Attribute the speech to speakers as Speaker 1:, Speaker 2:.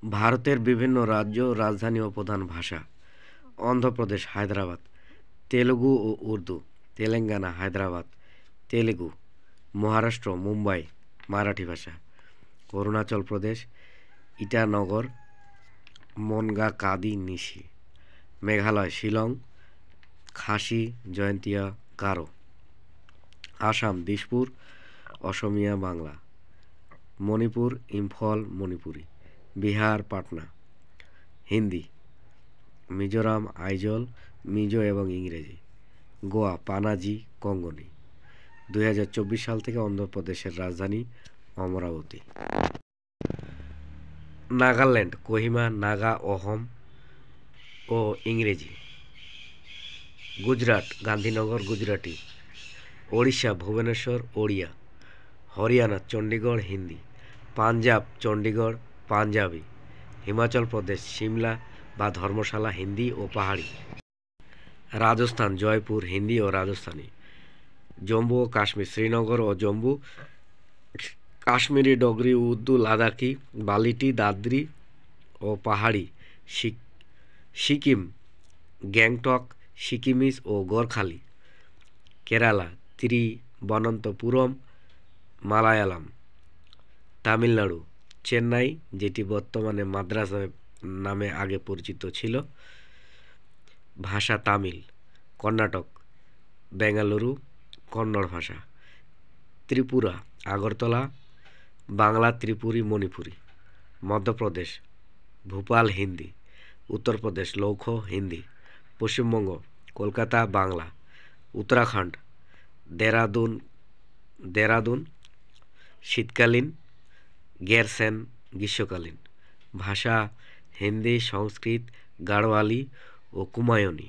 Speaker 1: ভারতের বিভিন্ন রাজ্য, রাজধানী ও প্রধান ভাষা: অন্ধ্রপ্রদেশ, হায়দ্রাবাদ, তেলুগু ও উর্দু; তেলেঙ্গানা, হায়দ্রাবাদ, তেলুগু; মহারাষ্ট্র, মুম্বাই, মারাঠি ভাষা; অরুণাচল প্রদেশ, ইটানগর, মনগাকাদি নিশি; মেঘালয়, শিলং, খাসি, জয়ন্তীয়া, গারো; আসাম, দিশপুর, অসমিয়া, বাংলা; মণিপুর, ইম্ফল, মণিপুরি; বিহার, পাটনা, হিন্দি; মিজোরাম, আইজল, মিজো এবং ইংরেজি; গোয়া, পানাজি, কোঙ্কনি। 2024 সাল থেকে অন্ধ্রপ্রদেশের রাজধানী অমরাবতী। নাগাল্যান্ড, কোহিমা, নাগা, অহম ও ইংরেজি; গুজরাট, গান্ধীনগর, গুজরাটি; ওড়িশা, ভুবনেশ্বর, ওড়িয়া; হরিয়ানা, চণ্ডীগড়, হিন্দি; পাঞ্জাব, চণ্ডীগড়, পাঞ্জাবি; হিমাচল প্রদেশ, সিমলা বা ধর্মশালা, হিন্দি ও পাহাড়ি; রাজস্থান, জয়পুর, হিন্দি ও রাজস্থানী; জম্মু ও কাশ্মীর, শ্রীনগর ও জম্মু কাশ্মীরি, ডোগরি, উর্দু, লাদাখি, বালিটি, দাদ্রি ও পাহাড়ি; সিকিম, গ্যাংটক, সিকিমিজ ও গোর্খালি; কেরালা, তিরুবনন্তপুরম, মালায়ালাম; তামিলনাড়ু, চেন্নাই, যেটি বর্তমানে মাদ্রাজ নামে আগে পরিচিত ছিল; ভাষা তামিল; কর্ণাটক, বেঙ্গালুরু, কন্নড় ভাষা; ত্রিপুরা, আগরতলা, বাংলা, ত্রিপুরী, মণিপুরি; মধ্যপ্রদেশ, ভোপাল, হিন্দি; উত্তরপ্রদেশ, লৌখ, হিন্দি; পশ্চিমবঙ্গ, কলকাতা, বাংলা; উত্তরাখণ্ড, দেরাদুন শীতকালীন, গ্যারসেন গ্রীষ্মকালীন; ভাষা হিন্দি, সংস্কৃত, গাড়োয়ালি ও কুমায়ুনি।